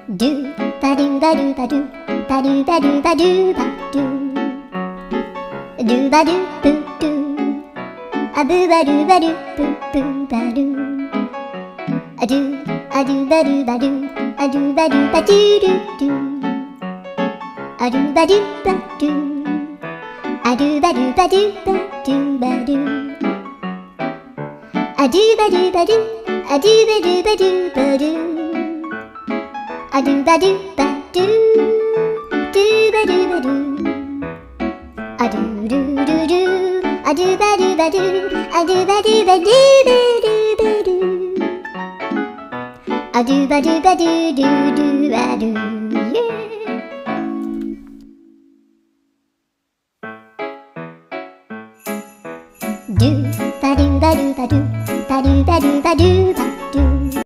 Do ba do ba do ba do ba do ba do ba do ba do do ba do boo do a boo ba do ba do boo boo ba do a do ba do ba do a do ba do ba do do do a do ba do ba do a do ba do ba do ba do ba do a do ba do ba do a do ba do ba do ba do a do ba do ba do do ba do ba do a do do do do a do ba do ba do a do ba do ba do ba do ba do a do ba do ba do do do ba do.